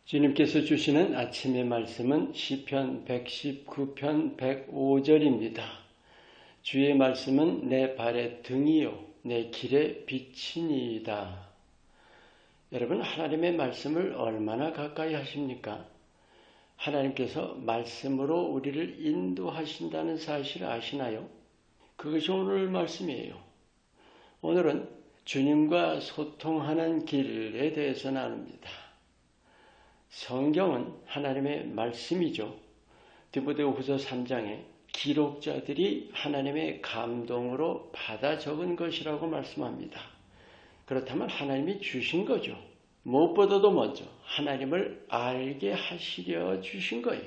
주님께서 주시는 아침의 말씀은 시편 119편 105절입니다. 주의 말씀은 내 발의 등이요 내 길의 빛이니이다. 여러분, 하나님의 말씀을 얼마나 가까이 하십니까? 하나님께서 말씀으로 우리를 인도하신다는 사실을 아시나요? 그것이 오늘 말씀이에요. 오늘은 주님과 소통하는 길에 대해서 나눕니다. 성경은 하나님의 말씀이죠. 디모데후서 3장에 기록자들이 하나님의 감동으로 받아 적은 것이라고 말씀합니다. 그렇다면 하나님이 주신 거죠. 무엇보다도 먼저 하나님을 알게 하시려 주신 거예요.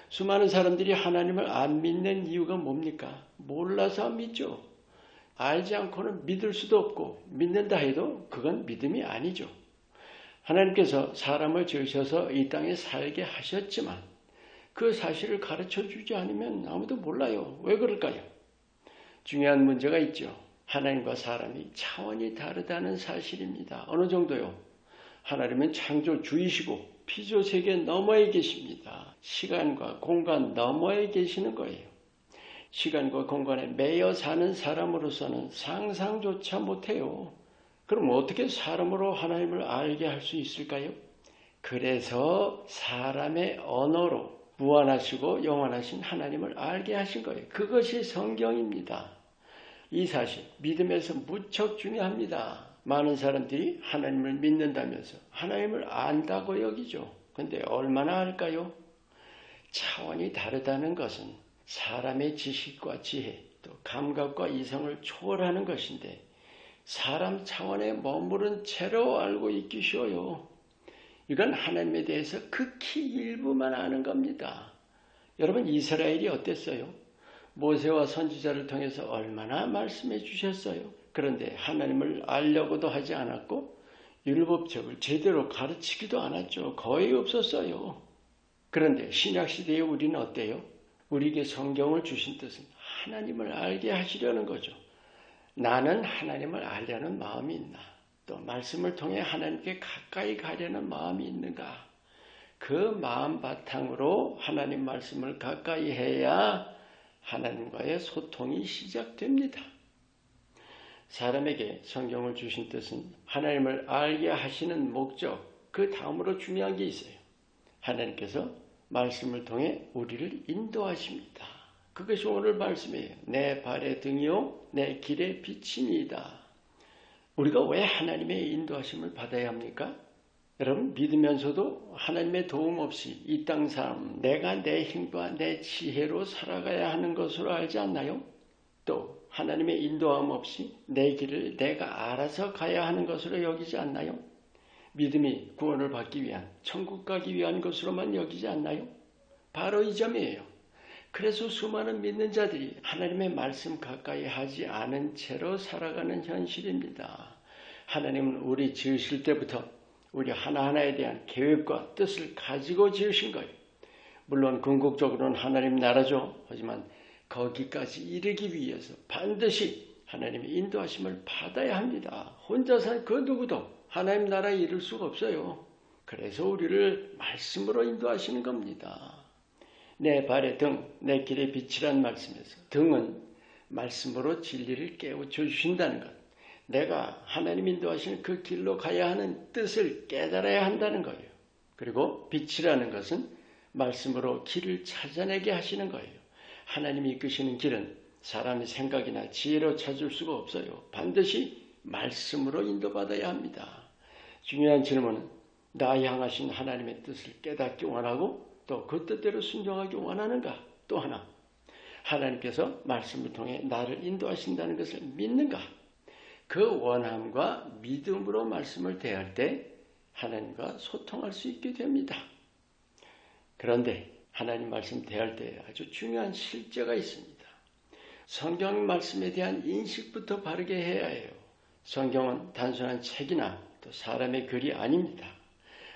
수많은 사람들이 하나님을 안 믿는 이유가 뭡니까? 몰라서 안 믿죠. 알지 않고는 믿을 수도 없고 믿는다 해도 그건 믿음이 아니죠. 하나님께서 사람을 지으셔서 이 땅에 살게 하셨지만 그 사실을 가르쳐주지 않으면 아무도 몰라요. 왜 그럴까요? 중요한 문제가 있죠. 하나님과 사람이 차원이 다르다는 사실입니다. 어느 정도요? 하나님은 창조주이시고 피조세계 너머에 계십니다. 시간과 공간 너머에 계시는 거예요. 시간과 공간에 매여 사는 사람으로서는 상상조차 못해요. 그럼 어떻게 사람으로 하나님을 알게 할 수 있을까요? 그래서 사람의 언어로 무한하시고 영원하신 하나님을 알게 하신 거예요. 그것이 성경입니다. 이 사실 믿음에서 무척 중요합니다. 많은 사람들이 하나님을 믿는다면서 하나님을 안다고 여기죠. 근데 얼마나 알까요? 차원이 다르다는 것은 사람의 지식과 지혜, 또 감각과 이성을 초월하는 것인데 사람 차원에 머무른 채로 알고 있기 쉬워요. 이건 하나님에 대해서 극히 일부만 아는 겁니다. 여러분, 이스라엘이 어땠어요? 모세와 선지자를 통해서 얼마나 말씀해 주셨어요. 그런데 하나님을 알려고도 하지 않았고 율법책을 제대로 가르치기도 않았죠. 거의 없었어요. 그런데 신약시대에 우리는 어때요? 우리에게 성경을 주신 뜻은 하나님을 알게 하시려는 거죠. 나는 하나님을 알려는 마음이 있나? 또 말씀을 통해 하나님께 가까이 가려는 마음이 있는가? 그 마음 바탕으로 하나님 말씀을 가까이 해야 하나님과의 소통이 시작됩니다. 사람에게 성경을 주신 뜻은 하나님을 알게 하시는 목적, 그 다음으로 중요한 게 있어요. 하나님께서 말씀을 통해 우리를 인도하십니다. 그것이 오늘 말씀이에요. 내 발의 등이요 내 길의 빛이니이다. 우리가 왜 하나님의 인도하심을 받아야 합니까? 여러분, 믿으면서도 하나님의 도움 없이 이 땅 삶, 내가 내 힘과 내 지혜로 살아가야 하는 것으로 알지 않나요? 또 하나님의 인도함 없이 내 길을 내가 알아서 가야 하는 것으로 여기지 않나요? 믿음이 구원을 받기 위한, 천국 가기 위한 것으로만 여기지 않나요? 바로 이 점이에요. 그래서 수많은 믿는 자들이 하나님의 말씀 가까이 하지 않은 채로 살아가는 현실입니다. 하나님은 우리 지으실 때부터 우리 하나하나에 대한 계획과 뜻을 가지고 지으신 거예요. 물론 궁극적으로는 하나님 나라죠. 하지만 거기까지 이르기 위해서 반드시 하나님의 인도하심을 받아야 합니다. 혼자서 그 누구도 하나님 나라에 이를 수가 없어요. 그래서 우리를 말씀으로 인도하시는 겁니다. 내 발의 등, 내 길의 빛이란 말씀에서 등은 말씀으로 진리를 깨우쳐 주신다는 것. 내가 하나님 인도하시는 그 길로 가야 하는 뜻을 깨달아야 한다는 거예요. 그리고 빛이라는 것은 말씀으로 길을 찾아내게 하시는 거예요. 하나님이 이끄시는 길은 사람의 생각이나 지혜로 찾을 수가 없어요. 반드시 말씀으로 인도받아야 합니다. 중요한 질문은 나 향하신 하나님의 뜻을 깨닫기 원하고 또 그 뜻대로 순종하기 원하는가? 또 하나, 하나님께서 말씀을 통해 나를 인도하신다는 것을 믿는가? 그 원함과 믿음으로 말씀을 대할 때 하나님과 소통할 수 있게 됩니다. 그런데 하나님 말씀 대할 때 아주 중요한 실제가 있습니다. 성경 말씀에 대한 인식부터 바르게 해야 해요. 성경은 단순한 책이나 또 사람의 글이 아닙니다.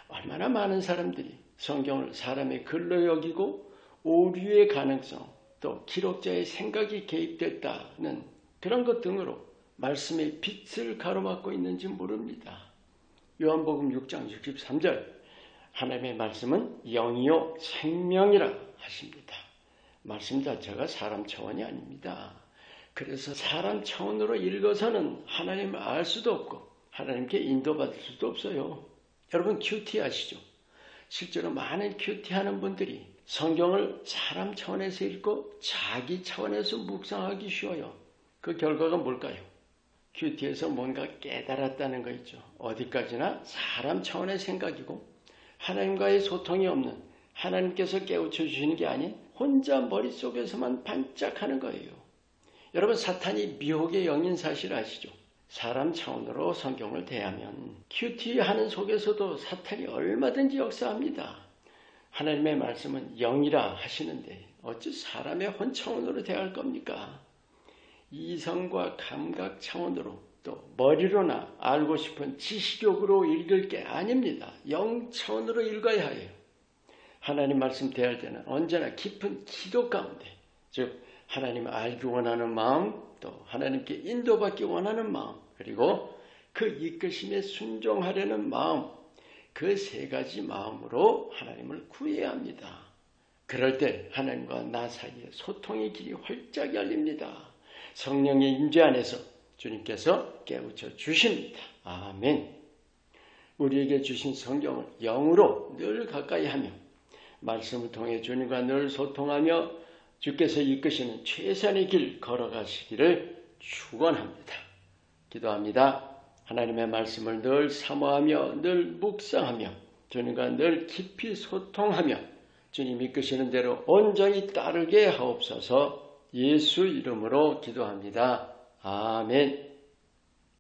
얼마나 많은 사람들이 성경을 사람의 글로 여기고 오류의 가능성, 또 기록자의 생각이 개입됐다는 그런 것 등으로 말씀의 빛을 가로막고 있는지 모릅니다. 요한복음 6장 63절 하나님의 말씀은 영이요 생명이라 하십니다. 말씀 자체가 사람 차원이 아닙니다. 그래서 사람 차원으로 읽어서는 하나님을 알 수도 없고 하나님께 인도받을 수도 없어요. 여러분 큐티 아시죠? 실제로 많은 큐티 하는 분들이 성경을 사람 차원에서 읽고 자기 차원에서 묵상하기 쉬워요. 그 결과가 뭘까요? 큐티에서 뭔가 깨달았다는 거 있죠. 어디까지나 사람 차원의 생각이고 하나님과의 소통이 없는, 하나님께서 깨우쳐 주시는 게 아닌 혼자 머릿속에서만 반짝하는 거예요. 여러분 사탄이 미혹의 영인 사실 아시죠? 사람 차원으로 성경을 대하면 큐티하는 속에서도 사탄이 얼마든지 역사합니다. 하나님의 말씀은 영이라 하시는데 어찌 사람의 혼 차원으로 대할 겁니까? 이성과 감각 차원으로 또 머리로나 알고 싶은 지식욕으로 읽을 게 아닙니다. 영 차원으로 읽어야 해요. 하나님 말씀 대할 때는 언제나 깊은 기도 가운데, 즉 하나님을 알기 원하는 마음, 또 하나님께 인도받기 원하는 마음, 그리고 그 이끄심에 순종하려는 마음, 그 세 가지 마음으로 하나님을 구해야 합니다. 그럴 때 하나님과 나 사이에 소통의 길이 활짝 열립니다. 성령의 임재 안에서 주님께서 깨우쳐 주십니다. 아멘. 우리에게 주신 성경을 영으로 늘 가까이 하며 말씀을 통해 주님과 늘 소통하며 주께서 이끄시는 최선의 길 걸어가시기를 축원합니다. 기도합니다. 하나님의 말씀을 늘 사모하며 늘 묵상하며 주님과 늘 깊이 소통하며 주님 이끄시는 대로 온전히 따르게 하옵소서. 예수 이름으로 기도합니다. 아멘.